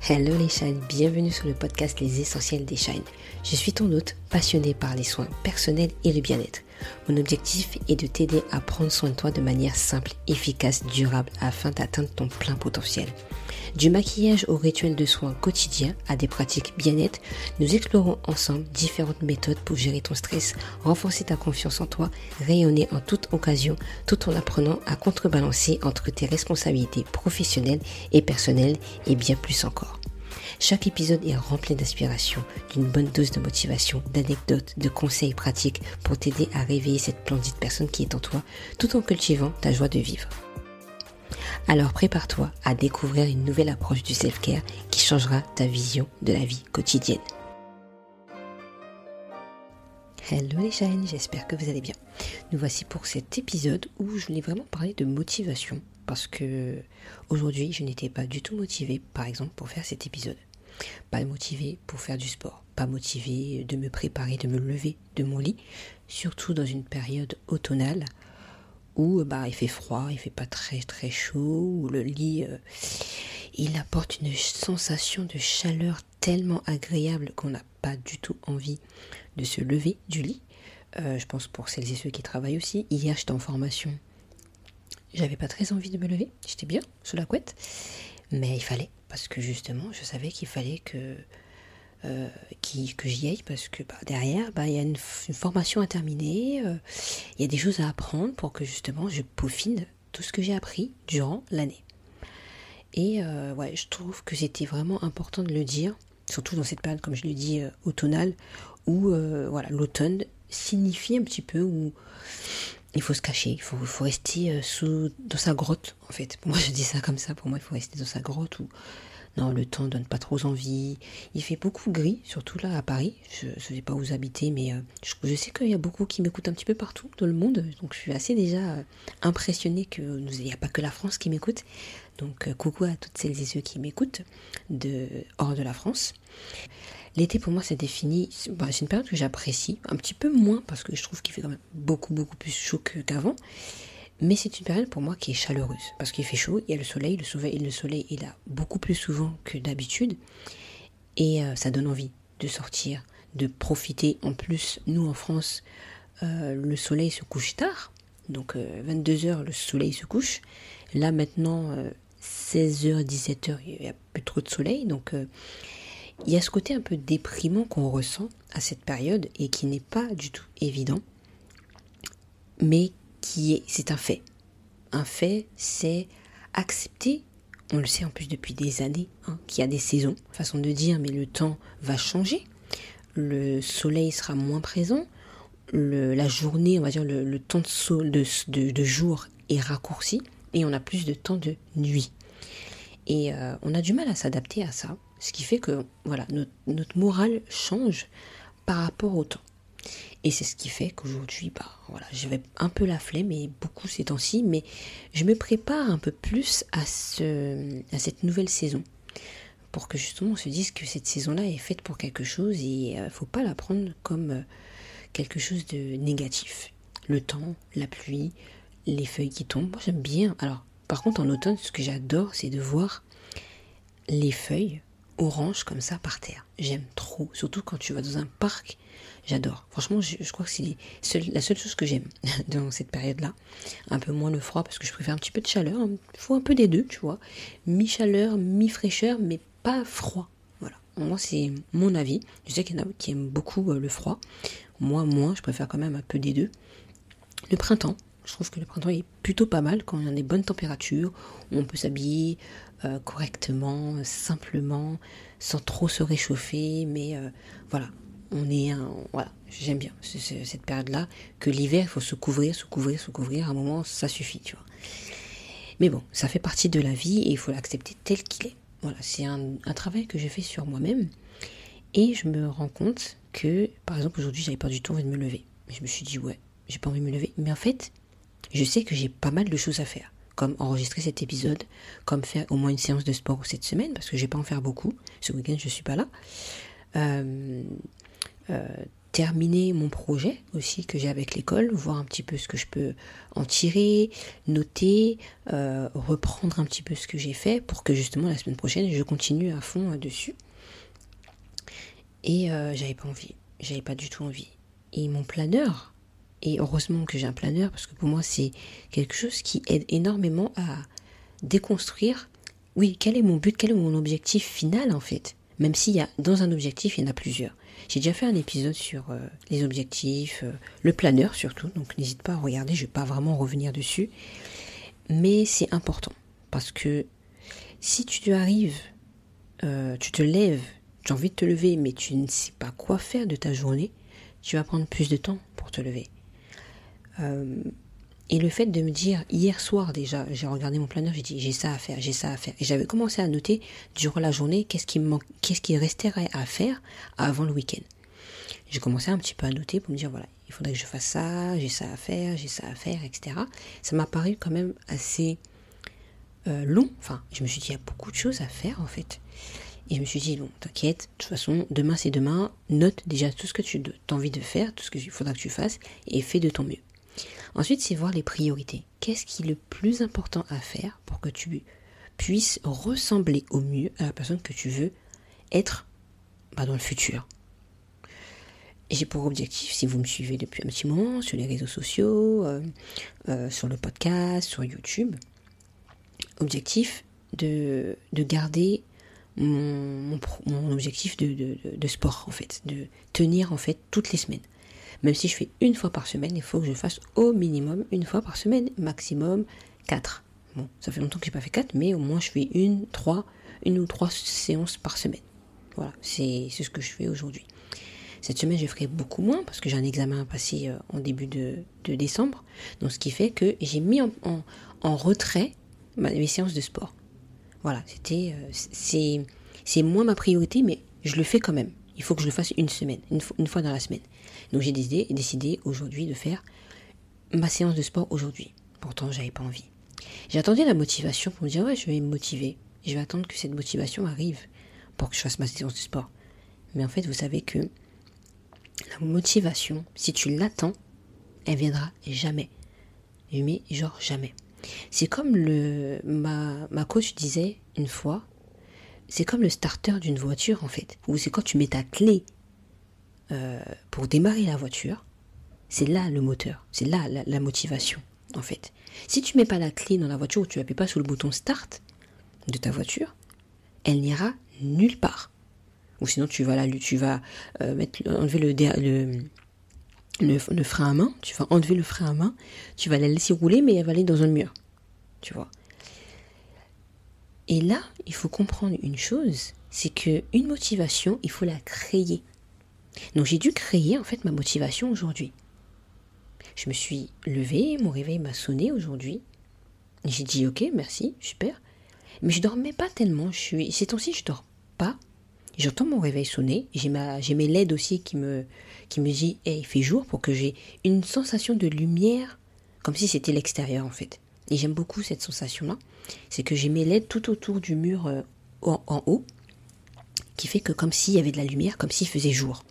Hello les Shine, bienvenue sur le podcast Les Essentiels des Shine. Je suis ton hôte, passionné par les soins personnels et le bien-être. Mon objectif est de t'aider à prendre soin de toi de manière simple, efficace, durable afin d'atteindre ton plein potentiel. Du maquillage au rituel de soins quotidiens à des pratiques bien-être, nous explorons ensemble différentes méthodes pour gérer ton stress, renforcer ta confiance en toi, rayonner en toute occasion, tout en apprenant à contrebalancer entre tes responsabilités professionnelles et personnelles et bien plus encore. Chaque épisode est rempli d'inspiration, d'une bonne dose de motivation, d'anecdotes, de conseils pratiques pour t'aider à réveiller cette splendide personne qui est en toi, tout en cultivant ta joie de vivre. Alors prépare-toi à découvrir une nouvelle approche du self-care qui changera ta vision de la vie quotidienne. Hello les Shine, j'espère que vous allez bien. Nous voici pour cet épisode où je voulais vraiment parler de motivation parce que aujourd'hui je n'étais pas du tout motivée par exemple pour faire cet épisode. Pas motivée pour faire du sport, pas motivée de me préparer, de me lever de mon lit, surtout dans une période automnale où il fait froid, il fait pas très très chaud, où le lit il apporte une sensation de chaleur tellement agréable qu'on n'a pas du tout envie de se lever du lit. Je pense pour celles et ceux qui travaillent aussi. Hier j'étais en formation, j'avais pas très envie de me lever, j'étais bien sous la couette, mais il fallait, parce que justement je savais qu'il fallait que j'y aille parce que derrière il y a une formation à terminer, il y a des choses à apprendre pour que justement je peaufine tout ce que j'ai appris durant l'année. Et je trouve que c'était vraiment important de le dire, surtout dans cette période, comme je le dis, automnale, où l'automne signifie un petit peu où il faut se cacher, il faut rester dans sa grotte en fait. Pour moi je dis ça comme ça, pour moi il faut rester dans sa grotte où non, le temps donne pas trop envie. Il fait beaucoup gris, surtout là à Paris. Je ne sais pas où vous habitez, mais je sais qu'il y a beaucoup qui m'écoutent un petit peu partout dans le monde. Donc je suis assez déjà impressionnée qu'il n'y a pas que la France qui m'écoute. Donc coucou à toutes celles et ceux qui m'écoutent hors de la France. L'été pour moi c'est défini, c'est une période que j'apprécie, un petit peu moins parce que je trouve qu'il fait quand même beaucoup plus chaud qu'avant. Mais c'est une période pour moi qui est chaleureuse, parce qu'il fait chaud, il y a le soleil il a beaucoup plus souvent que d'habitude, et ça donne envie de sortir, de profiter. En plus, nous en France, le soleil se couche tard, donc 22h le soleil se couche, là maintenant 16h, 17h il n'y a plus trop de soleil, donc il y a ce côté un peu déprimant qu'on ressent à cette période, et qui n'est pas du tout évident, mais c'est un fait. Un fait, c'est accepter, on le sait en plus depuis des années, qu'il y a des saisons, façon de dire, mais le temps va changer, le soleil sera moins présent, la journée, on va dire le temps de jour est raccourci, et on a plus de temps de nuit. Et on a du mal à s'adapter à ça, ce qui fait que notre morale change par rapport au temps. Et c'est ce qui fait qu'aujourd'hui, j'avais un peu la flemme, et beaucoup ces temps-ci, mais je me prépare un peu plus à cette nouvelle saison, pour que justement on se dise que cette saison-là est faite pour quelque chose, et il ne faut pas la prendre comme quelque chose de négatif. Le temps, la pluie, les feuilles qui tombent, moi j'aime bien. Alors, par contre en automne, ce que j'adore, c'est de voir les feuilles orange comme ça par terre. J'aime trop, surtout quand tu vas dans un parc. J'adore. Franchement, je crois que c'est la seule chose que j'aime dans cette période-là. Un peu moins le froid parce que je préfère un petit peu de chaleur. Il faut un peu des deux, tu vois. Mi-chaleur, mi-fraîcheur, mais pas froid. Voilà. Moi, c'est mon avis. Je sais qu'il y en a qui aiment beaucoup le froid. Moi, moins. Je préfère quand même un peu des deux. Le printemps. Je trouve que le printemps est plutôt pas mal quand il y a des bonnes températures, où on peut s'habiller correctement, simplement, sans trop se réchauffer. Mais j'aime bien cette période-là, que l'hiver, il faut se couvrir, à un moment, ça suffit, tu vois. Mais bon, ça fait partie de la vie et il faut l'accepter tel qu'il est. Voilà, c'est un travail que j'ai fait sur moi-même, et je me rends compte que, par exemple, aujourd'hui, j'avais pas du tout envie de me lever. Je me suis dit, j'ai pas envie de me lever. Mais en fait, je sais que j'ai pas mal de choses à faire, comme enregistrer cet épisode, comme faire au moins une séance de sport cette semaine, parce que je vais pas en faire beaucoup. Ce week-end, je suis pas là. terminer mon projet aussi que j'ai avec l'école, voir un petit peu ce que je peux en tirer, noter, reprendre un petit peu ce que j'ai fait pour que justement la semaine prochaine je continue à fond dessus. Et j'avais pas envie, j'avais pas du tout envie. Et mon planeur, et heureusement que j'ai un planeur parce que pour moi c'est quelque chose qui aide énormément à déconstruire, oui, quel est mon but, quel est mon objectif final en fait. Même s'il y a, dans un objectif, il y en a plusieurs. J'ai déjà fait un épisode sur les objectifs, le planeur surtout, donc n'hésite pas à regarder, je ne vais pas vraiment revenir dessus. Mais c'est important, parce que si tu arrives, tu te lèves, tu as envie de te lever, mais tu ne sais pas quoi faire de ta journée, tu vas prendre plus de temps pour te lever. Et le fait de me dire, hier soir déjà, j'ai regardé mon planeur, j'ai dit j'ai ça à faire. Et j'avais commencé à noter durant la journée qu'est-ce qui resterait à faire avant le week-end. J'ai commencé un petit peu à noter pour me dire voilà, il faudrait que je fasse ça, j'ai ça à faire, etc. Ça m'a paru quand même assez long. Enfin, je me suis dit il y a beaucoup de choses à faire en fait. Et je me suis dit bon, t'inquiète, de toute façon, demain c'est demain, note déjà tout ce que tu as envie de faire, tout ce qu'il faudra que tu fasses et fais de ton mieux. Ensuite, c'est voir les priorités. Qu'est-ce qui est le plus important à faire pour que tu puisses ressembler au mieux à la personne que tu veux être dans le futur. Et j'ai pour objectif, si vous me suivez depuis un petit moment, sur les réseaux sociaux, sur le podcast, sur YouTube, objectif de garder mon objectif de sport, en fait, de tenir en fait toutes les semaines. Même si je fais une fois par semaine, il faut que je fasse au minimum une fois par semaine, maximum 4. Bon, ça fait longtemps que je n'ai pas fait 4, mais au moins je fais une ou trois séances par semaine. Voilà, c'est ce que je fais aujourd'hui. Cette semaine, je ferai beaucoup moins parce que j'ai un examen à passer en début de décembre. Donc, ce qui fait que j'ai mis en retrait mes séances de sport. Voilà, c'est moins ma priorité, mais je le fais quand même. Il faut que je le fasse une fois dans la semaine. Donc j'ai décidé aujourd'hui de faire ma séance de sport aujourd'hui. Pourtant, j'avais pas envie. J'ai attendu la motivation pour me dire ouais, je vais me motiver. Je vais attendre que cette motivation arrive pour que je fasse ma séance de sport. Mais en fait, vous savez que la motivation, si tu l'attends, elle viendra jamais. Mais genre jamais. C'est comme ma coach disait une fois, c'est comme le starter d'une voiture en fait. Ou c'est quand tu mets ta clé pour démarrer la voiture, c'est là le moteur, c'est là la motivation en fait. Si tu mets pas la clé dans la voiture ou tu appuies pas sur le bouton start de ta voiture, elle n'ira nulle part. Ou sinon tu vas enlever le frein à main, tu vas enlever le frein à main, tu vas la laisser rouler mais elle va aller dans un mur, tu vois. Et là, il faut comprendre une chose, c'est que une motivation, il faut la créer. Donc j'ai dû créer en fait ma motivation aujourd'hui. Je me suis levée, mon réveil m'a sonné aujourd'hui. J'ai dit ok, merci, super. Mais je dormais pas tellement. Ces temps-ci, je dors pas. J'entends mon réveil sonner. J'ai mes LED aussi qui me dit hey, il fait jour pour que j'ai une sensation de lumière comme si c'était l'extérieur en fait. Et j'aime beaucoup cette sensation-là. C'est que j'ai mes LED tout autour du mur en haut qui fait que comme s'il y avait de la lumière, comme s'il faisait jour.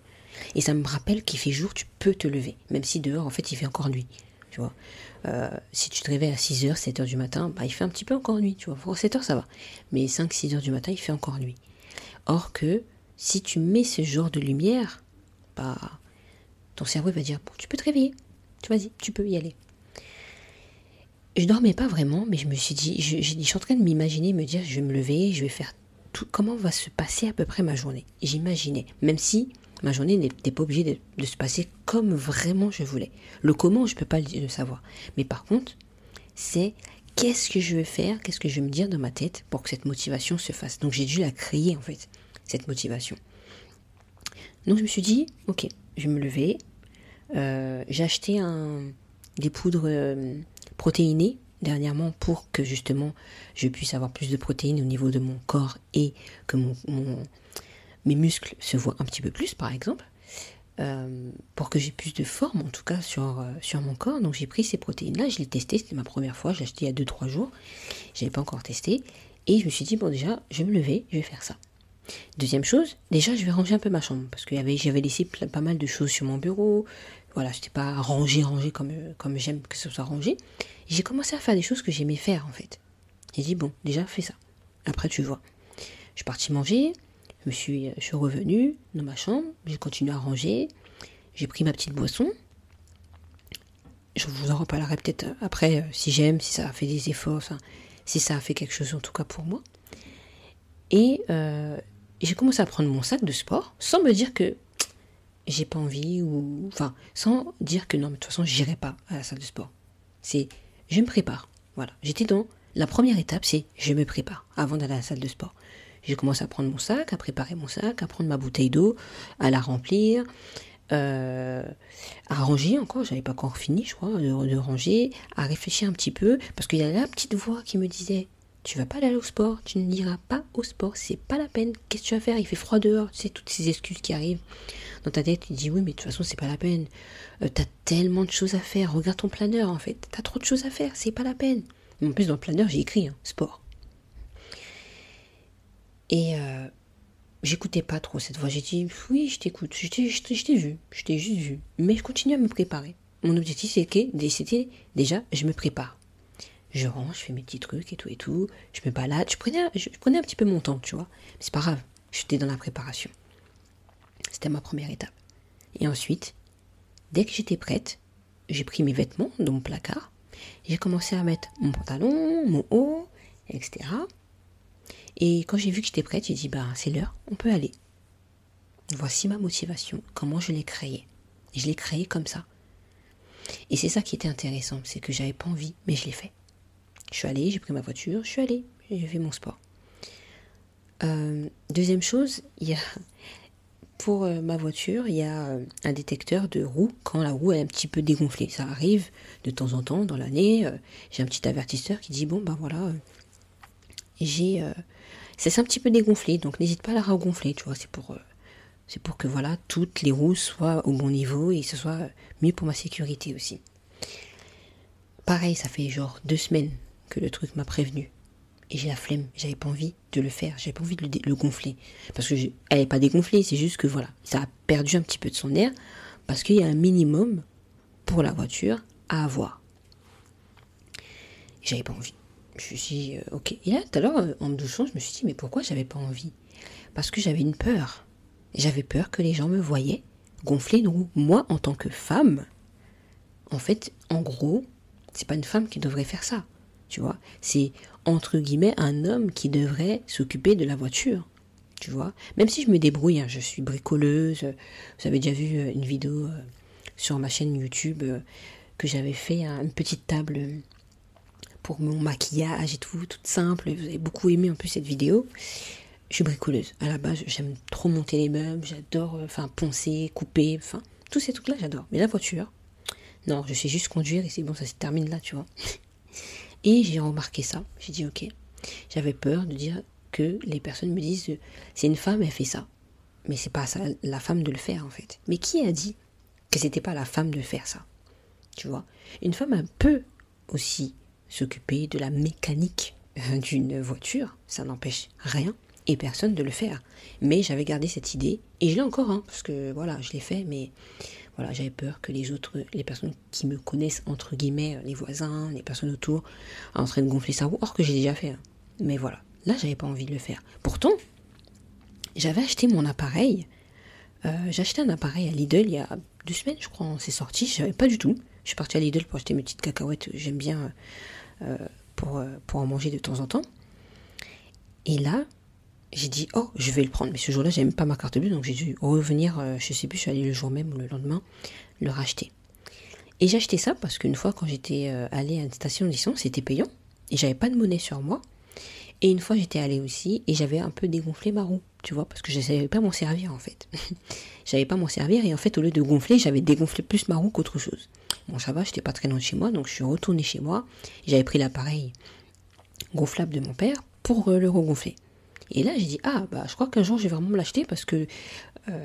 Et ça me rappelle qu'il fait jour, tu peux te lever. Même si dehors, en fait, il fait encore nuit. Tu vois. Si tu te réveilles à 6h, 7h du matin, il fait un petit peu encore nuit. Tu vois. Pour 7h, ça va. Mais 5, 6h du matin, il fait encore nuit. Or que, si tu mets ce genre de lumière, ton cerveau va dire, bon, tu peux te réveiller. Vas-y, tu peux y aller. Je dormais pas vraiment, mais je me suis dit, je suis en train de m'imaginer, me dire, je vais me lever, je vais faire tout. Comment va se passer à peu près ma journée? J'imaginais. Même si ma journée n'était pas obligée de se passer comme vraiment je voulais. Le comment, je ne peux pas le savoir. Mais par contre, c'est qu'est-ce que je vais faire, qu'est-ce que je vais me dire dans ma tête pour que cette motivation se fasse. Donc j'ai dû la créer en fait, cette motivation. Donc je me suis dit, ok, je vais me lever. J'ai acheté des poudres protéinées dernièrement pour que justement je puisse avoir plus de protéines au niveau de mon corps et que mes muscles se voient un petit peu plus par exemple, pour que j'ai plus de forme en tout cas sur mon corps. Donc j'ai pris ces protéines là, je l'ai testé, c'était ma première fois, je l'ai acheté il y a 2-3 jours, je n'avais pas encore testé et je me suis dit bon déjà je vais me lever, je vais faire ça. Deuxième chose, déjà je vais ranger un peu ma chambre parce que j'avais laissé pas mal de choses sur mon bureau. Voilà, je n'étais pas rangé comme j'aime que ce soit rangé. Et j'ai commencé à faire des choses que j'aimais faire en fait. J'ai dit bon, déjà fais ça. Après tu vois. Je suis partie manger, je suis revenue dans ma chambre, j'ai continué à ranger, j'ai pris ma petite boisson. Je vous en reparlerai peut-être après si j'aime, si ça a fait des efforts, enfin, si ça a fait quelque chose en tout cas pour moi. Et j'ai commencé à prendre mon sac de sport sans me dire que j'ai pas envie ou enfin sans dire que non mais de toute façon j'irai pas à la salle de sport. C'est je me prépare. Voilà, j'étais dans la première étape, c'est je me prépare avant d'aller à la salle de sport. J'ai commencé à prendre mon sac, à préparer mon sac, à prendre ma bouteille d'eau, à la remplir, à ranger encore, j'avais pas encore fini je crois de ranger, à réfléchir un petit peu parce qu'il y a la petite voix qui me disait tu vas pas aller au sport, tu ne iras pas au sport, c'est pas la peine, qu'est-ce que tu vas faire, il fait froid dehors, tu sais, toutes ces excuses qui arrivent dans ta tête, tu te dis oui mais de toute façon c'est pas la peine, t'as tellement de choses à faire, regarde ton planeur en fait, t'as trop de choses à faire, c'est pas la peine. En plus dans le planeur j'ai écrit sport. Et j'écoutais pas trop cette voix, j'ai dit oui je t'écoute, je t'ai vu, je t'ai juste vu, mais je continue à me préparer. Mon objectif c'était déjà je me prépare. Je range, je fais mes petits trucs et tout, je me balade, je prenais un petit peu mon temps, tu vois. Mais c'est pas grave, j'étais dans la préparation. C'était ma première étape. Et ensuite, dès que j'étais prête, j'ai pris mes vêtements dans mon placard, j'ai commencé à mettre mon pantalon, mon haut, etc. Et quand j'ai vu que j'étais prête, j'ai dit, c'est l'heure, on peut aller. Voici ma motivation, comment je l'ai créée. Et je l'ai créée comme ça. Et c'est ça qui était intéressant, c'est que j'avais pas envie, mais je l'ai fait. Je suis allée, j'ai pris ma voiture, je suis allée, j'ai fait mon sport. Deuxième chose, pour ma voiture, il y a un détecteur de roue quand la roue est un petit peu dégonflée. Ça arrive de temps en temps dans l'année. J'ai un petit avertisseur qui dit voilà, c'est un petit peu dégonflé, donc n'hésite pas à la regonfler, tu vois. C'est pour que voilà toutes les roues soient au bon niveau et que ce soit mieux pour ma sécurité aussi. Pareil, ça fait genre 2 semaines que le truc m'a prévenu. Et j'ai la flemme, j'avais pas envie de le faire, j'avais pas envie de le gonfler. Parce que elle n'est pas dégonflée, c'est juste que voilà, ça a perdu un petit peu de son air, parce qu'il y a un minimum pour la voiture à avoir. J'avais pas envie. Je me suis dit, ok. Et là, tout à l'heure, en me douchant, je me suis dit, mais pourquoi j'avais pas envie? Parce que j'avais une peur. J'avais peur que les gens me voyaient gonfler une roue. Moi, en tant que femme, en fait, en gros, c'est pas une femme qui devrait faire ça. Tu vois, c'est entre guillemets un homme qui devrait s'occuper de la voiture, tu vois. Même si je me débrouille, je suis bricoleuse. Vous avez déjà vu une vidéo sur ma chaîne YouTube que j'avais fait une petite table pour mon maquillage et tout, toute simple. Vous avez beaucoup aimé en plus cette vidéo. Je suis bricoleuse. À la base, j'aime trop monter les meubles, j'adore poncer, couper, tous ces trucs-là, j'adore. Mais la voiture, non, je sais juste conduire et c'est bon, ça se termine là, tu vois. Et j'ai remarqué ça, j'ai dit ok, j'avais peur de dire que les personnes me disent c'est une femme, elle fait ça. Mais c'est pas ça, la femme de le faire en fait. Mais qui a dit que c'était pas la femme de faire ça? Tu vois, une femme elle peut aussi s'occuper de la mécanique d'une voiture, ça n'empêche rien et personne de le faire. Mais j'avais gardé cette idée et je l'ai encore, parce que voilà, je l'ai fait, mais voilà, j'avais peur que les personnes qui me connaissent, entre guillemets, les voisins, les personnes autour, en train de gonfler sa roue, or que j'ai déjà fait. Mais voilà, là, j'avais pas envie de le faire. Pourtant, j'avais acheté mon appareil. J'ai acheté un appareil à Lidl il y a 2 semaines, je crois, c'est sorti. Je savais pas du tout. Je suis partie à Lidl pour acheter mes petites cacahuètes. J'aime bien pour en manger de temps en temps. Et là, j'ai dit, oh, je vais le prendre. Mais ce jour-là, j'avais même pas ma carte bleue, donc j'ai dû revenir, je sais plus, je suis allée le jour même ou le lendemain, le racheter. Et j'ai acheté ça parce qu'une fois, quand j'étais allée à une station d'essence, c'était payant. Et j'avais pas de monnaie sur moi. Et une fois, j'étais allée aussi, et j'avais un peu dégonflé ma roue, tu vois, parce que je savais pas m'en servir, en fait. J'avais pas m'en servir, et en fait, au lieu de gonfler, j'avais dégonflé plus ma roue qu'autre chose. Bon, ça va, j'étais pas très loin de chez moi, donc je suis retournée chez moi. J'avais pris l'appareil gonflable de mon père pour le regonfler. Et là, j'ai dit, je crois qu'un jour, je vais vraiment me l'acheter parce que,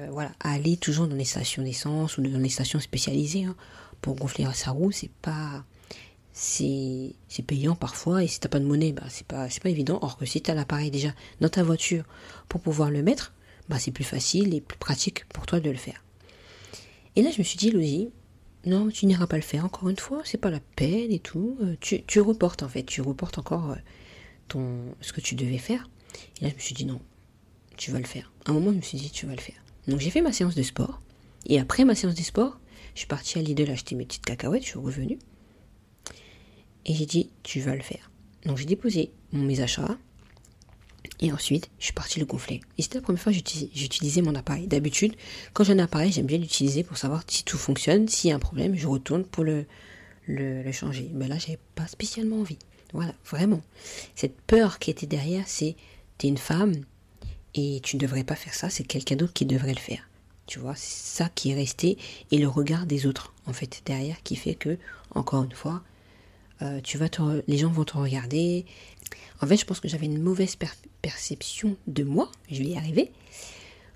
voilà, aller toujours dans les stations d'essence ou dans les stations spécialisées pour gonfler sa roue, c'est pas c'est payant parfois, et si t'as pas de monnaie, bah c'est pas évident. Or que si t'as l'appareil déjà dans ta voiture pour pouvoir le mettre, bah c'est plus facile et plus pratique pour toi de le faire. Et là je me suis dit, Elodie, non, tu n'iras pas le faire encore une fois, c'est pas la peine et tout. Tu reportes en fait, tu reportes encore ce que tu devais faire. Et là je me suis dit non, tu vas le faire. À un moment je me suis dit tu vas le faire. Donc j'ai fait ma séance de sport, et après ma séance de sport, je suis partie à Lidl acheter mes petites cacahuètes, je suis revenue. Et j'ai dit, tu vas le faire. Donc j'ai déposé mes achats. Et ensuite, je suis partie le gonfler. Et c'était la première fois que j'utilisais mon appareil. D'habitude, quand j'ai un appareil, j'aime bien l'utiliser pour savoir si tout fonctionne. S'il y a un problème, je retourne pour le changer. Mais là, j'avais pas spécialement envie. Voilà, vraiment. Cette peur qui était derrière, c'est, t'es une femme et tu ne devrais pas faire ça. C'est quelqu'un d'autre qui devrait le faire. Tu vois, c'est ça qui est resté. Et le regard des autres, en fait, derrière, qui fait que, encore une fois, les gens vont te regarder. En fait, je pense que j'avais une mauvaise perception de moi, je vais y arriver,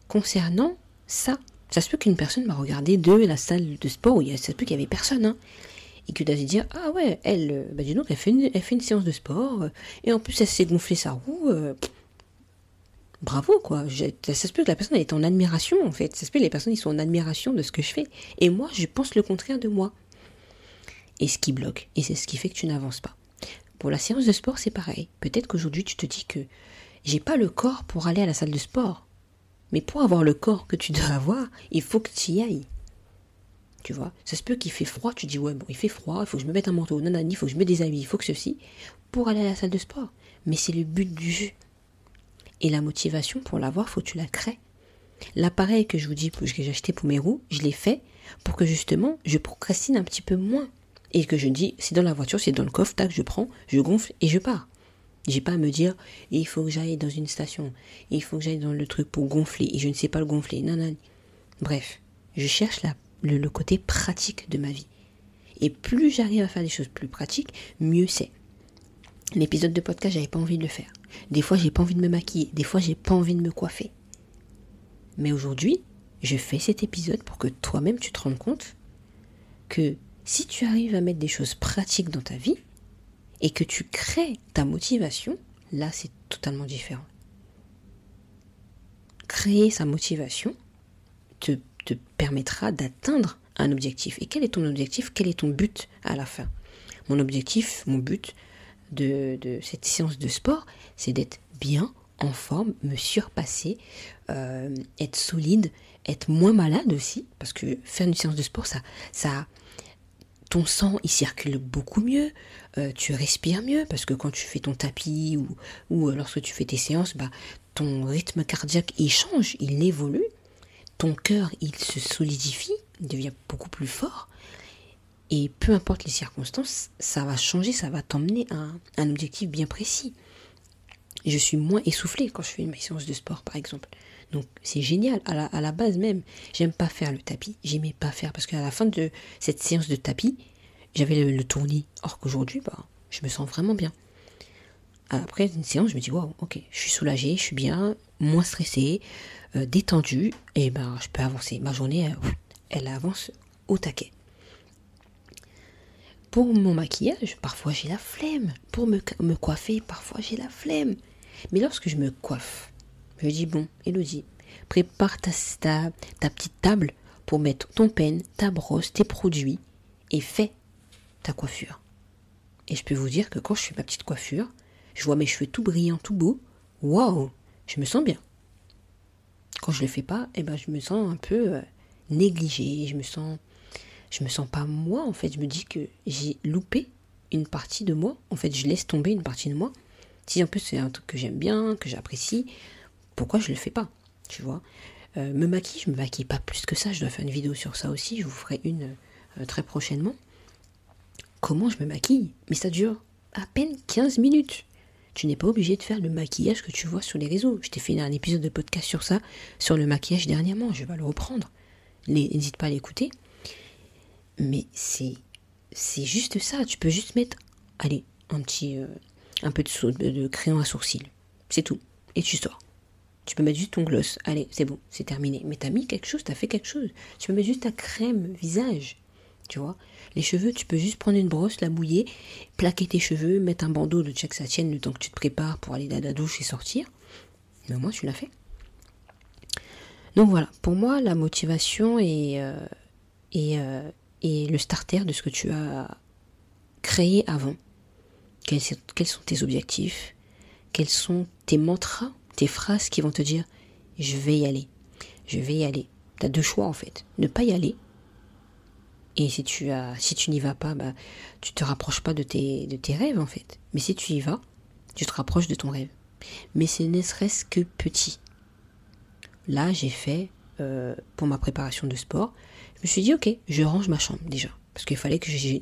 concernant ça. Ça se peut qu'une personne m'a regardé de la salle de sport où ça se peut qu'il y avait personne, hein, et que d'aller dire, ah ouais, elle, dis donc, elle fait une séance de sport, et en plus elle s'est gonflé sa roue, bravo quoi. Ça se peut que la personne elle est en admiration en fait. Ça se peut que les personnes ils sont en admiration de ce que je fais, et moi je pense le contraire de moi. Et ce qui bloque, et c'est ce qui fait que tu n'avances pas. Pour la séance de sport, c'est pareil. Peut-être qu'aujourd'hui, tu te dis que j'ai pas le corps pour aller à la salle de sport. Mais pour avoir le corps que tu dois avoir, il faut que tu y ailles. Tu vois, ça se peut qu'il fait froid, tu dis, ouais, bon, il fait froid, il faut que je me mette un manteau, nanani, il faut que je me déshabille, il faut que ceci, pour aller à la salle de sport. Mais c'est le but du jeu. Et la motivation, pour l'avoir, faut que tu la crées. L'appareil que je vous dis, que j'ai acheté pour mes roues, je l'ai fait pour que justement, je procrastine un petit peu moins. Et que je dis, c'est dans la voiture, c'est dans le coffre, tac, je prends, je gonfle et je pars. J'ai pas à me dire, il faut que j'aille dans une station, il faut que j'aille dans le truc pour gonfler, et je ne sais pas le gonfler, non. Bref, je cherche le côté pratique de ma vie. Et plus j'arrive à faire des choses plus pratiques, mieux c'est. L'épisode de podcast, j'avais pas envie de le faire. Des fois, j'ai pas envie de me maquiller, des fois, j'ai pas envie de me coiffer. Mais aujourd'hui, je fais cet épisode pour que toi-même, tu te rendes compte que si tu arrives à mettre des choses pratiques dans ta vie et que tu crées ta motivation, là c'est totalement différent. Créer sa motivation te permettra d'atteindre un objectif. Et quel est ton objectif? Quel est ton but à la fin? Mon but de cette séance de sport, c'est d'être bien, en forme, me surpasser, être solide, être moins malade aussi, parce que faire une séance de sport, ça ton sang, il circule beaucoup mieux, tu respires mieux, parce que quand tu fais ton tapis ou lorsque tu fais tes séances, ton rythme cardiaque, il change, il évolue, ton cœur, il se solidifie, il devient beaucoup plus fort, et peu importe les circonstances, ça va changer, ça va t'emmener à un objectif bien précis. Je suis moins essoufflée quand je fais mes séances de sport, par exemple. Donc c'est génial, à la base même, j'aime pas faire le tapis, j'aimais pas faire, parce qu'à la fin de cette séance de tapis, j'avais le tournis, or qu'aujourd'hui, je me sens vraiment bien. Après une séance, je me dis, waouh, ok, je suis soulagée, je suis bien, moins stressée, détendue, et je peux avancer. Ma journée, elle avance au taquet. Pour mon maquillage, parfois j'ai la flemme. Pour me coiffer, parfois j'ai la flemme. Mais lorsque je me coiffe, je dis, bon, Elodie, prépare ta petite table pour mettre ton peigne, ta brosse, tes produits et fais ta coiffure. Et je peux vous dire que quand je fais ma petite coiffure, je vois mes cheveux tout brillants, tout beaux, waouh, je me sens bien. Quand je le fais pas, je me sens un peu négligée, je me sens pas moi, en fait, je me dis que j'ai loupé une partie de moi, en fait, je laisse tomber une partie de moi. Si en plus c'est un truc que j'aime bien, que j'apprécie, pourquoi je le fais pas, tu vois. Me maquiller, je me maquille pas plus que ça, je dois faire une vidéo sur ça aussi, je vous ferai une très prochainement. Comment je me maquille? Mais ça dure à peine 15 minutes. Tu n'es pas obligé de faire le maquillage que tu vois sur les réseaux. Je t'ai fait un épisode de podcast sur ça, sur le maquillage dernièrement, je vais le reprendre. N'hésite pas à l'écouter. Mais c'est juste ça, tu peux juste mettre, allez, un peu de crayon à sourcils, c'est tout, et tu sors. Tu peux mettre juste ton gloss, allez, c'est bon, c'est terminé. Mais t'as mis quelque chose, t'as fait quelque chose. Tu peux mettre juste ta crème visage, Tu vois, les cheveux, tu peux juste prendre une brosse, la mouiller, plaquer tes cheveux, mettre un bandeau de check que ça tienne le temps que tu te prépares pour aller dans la douche et sortir. Mais au moins, tu l'as fait. Donc voilà, pour moi, la motivation est le starter de ce que tu as créé avant. Quels sont tes objectifs? Quels sont tes mantras, tes phrases qui vont te dire « je vais y aller, je vais y aller ». Tu as deux choix en fait, ne pas y aller. Et si tu n'y vas pas, tu te rapproches pas de tes rêves en fait. Mais si tu y vas, tu te rapproches de ton rêve. Mais ce ne serait-ce que petit. Là, j'ai fait, pour ma préparation de sport, je me suis dit, ok, je range ma chambre déjà. Parce qu'il fallait que j'ai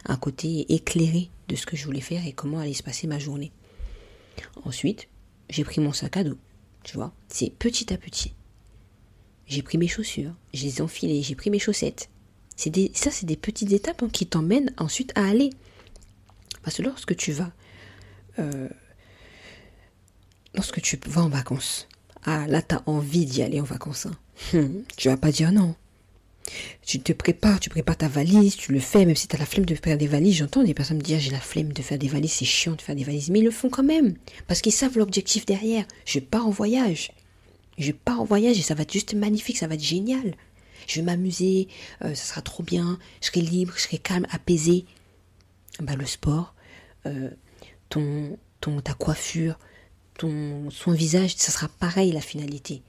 un côté éclairé de ce que je voulais faire et comment allait se passer ma journée. Ensuite, j'ai pris mon sac à dos. Tu vois, c'est petit à petit. J'ai pris mes chaussures, je les ai enfilées, j'ai pris mes chaussettes. C'est des petites étapes qui t'emmènent ensuite à aller. Parce que lorsque tu vas en vacances, là t'as envie d'y aller en vacances. Tu vas pas dire non. Tu prépares ta valise, tu le fais, même si tu as la flemme de faire des valises. J'entends des personnes me dire j'ai la flemme de faire des valises, c'est chiant de faire des valises. Mais ils le font quand même, parce qu'ils savent l'objectif derrière. Je pars en voyage et ça va être juste magnifique, ça va être génial. Je vais m'amuser, ça sera trop bien, je serai libre, je serai calme, apaisé. Le sport, ta coiffure, ton visage, ça sera pareil la finalité.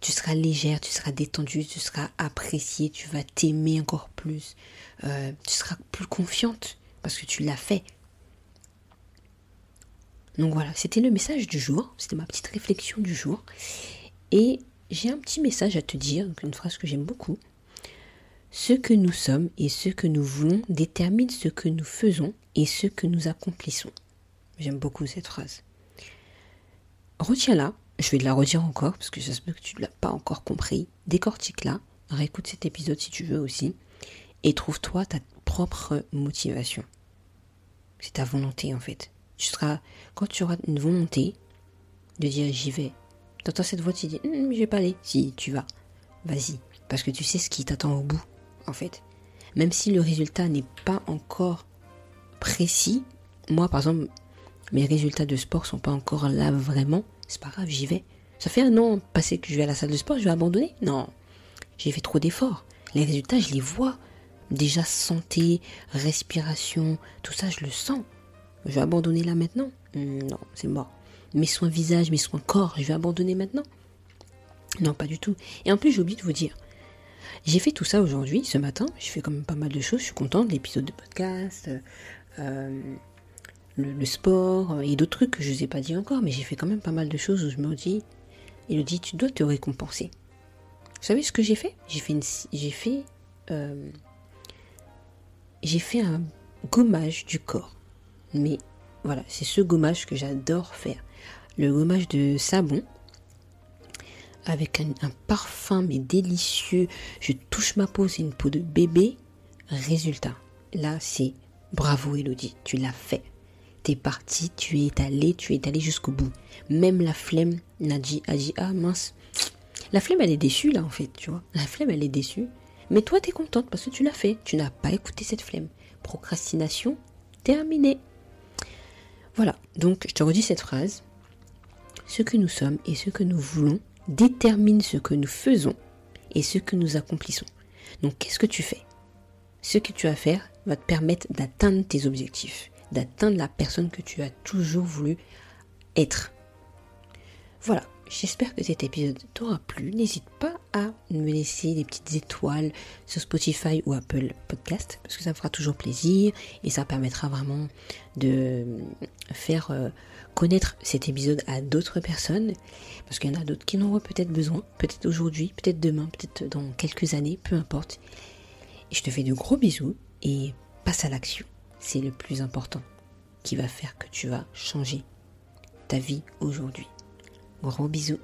Tu seras légère, tu seras détendue, tu seras appréciée, tu vas t'aimer encore plus. Tu seras plus confiante parce que tu l'as fait. Donc voilà, c'était le message du jour, c'était ma petite réflexion du jour. Et j'ai un petit message à te dire, donc une phrase que j'aime beaucoup. Ce que nous sommes et ce que nous voulons détermine ce que nous faisons et ce que nous accomplissons. J'aime beaucoup cette phrase. Retiens-la, je vais te la redire encore, parce que ça se peut que tu ne l'as pas encore compris. Décortique-la, réécoute cet épisode si tu veux aussi, et trouve-toi ta propre motivation. C'est ta volonté en fait. Quand tu auras une volonté de dire j'y vais, t'entends cette voix, tu dis je vais pas aller. Si tu vas, vas-y, parce que tu sais ce qui t'attend au bout en fait. Même si le résultat n'est pas encore précis, moi par exemple, mes résultats de sport sont pas encore là vraiment, c'est pas grave, j'y vais. Ça fait un an passé que je vais à la salle de sport, je vais abandonner? Non, j'ai fait trop d'efforts. Les résultats, je les vois. Déjà santé, respiration, tout ça, je le sens. Je vais abandonner là maintenant? Non, c'est mort. Mes soins visage, mes soins corps, je vais abandonner maintenant? Non, pas du tout. Et en plus, j'ai oublié de vous dire, j'ai fait tout ça aujourd'hui, ce matin. J'ai fait quand même pas mal de choses, je suis contente. L'épisode de podcast, le sport et d'autres trucs que je ne vous ai pas dit encore, mais j'ai fait quand même pas mal de choses où je me dis, Elodie, tu dois te récompenser. Vous savez ce que j'ai fait? J'ai fait un gommage du corps. Mais voilà, c'est ce gommage que j'adore faire. Le gommage de savon avec un parfum mais délicieux. Je touche ma peau, c'est une peau de bébé. Résultat, là c'est bravo Elodie, tu l'as fait. T'es partie, tu es allée jusqu'au bout. Même la flemme a dit ah mince. La flemme elle est déçue là en fait, tu vois. La flemme elle est déçue. Mais toi t'es contente parce que tu l'as fait. Tu n'as pas écouté cette flemme. Procrastination terminée. Voilà, donc je te redis cette phrase. Ce que nous sommes et ce que nous voulons détermine ce que nous faisons et ce que nous accomplissons. Donc qu'est-ce que tu fais? Ce que tu vas faire va te permettre d'atteindre tes objectifs, d'atteindre la personne que tu as toujours voulu être. Voilà, j'espère que cet épisode t'aura plu. N'hésite pas à me laisser des petites étoiles sur Spotify ou Apple Podcast, parce que ça me fera toujours plaisir et ça permettra vraiment de faire connaître cet épisode à d'autres personnes, parce qu'il y en a d'autres qui en auront peut-être besoin, peut-être aujourd'hui, peut-être demain, peut-être dans quelques années, peu importe. Et je te fais de gros bisous et passe à l'action. C'est le plus important qui va faire que tu vas changer ta vie aujourd'hui. Gros bisous.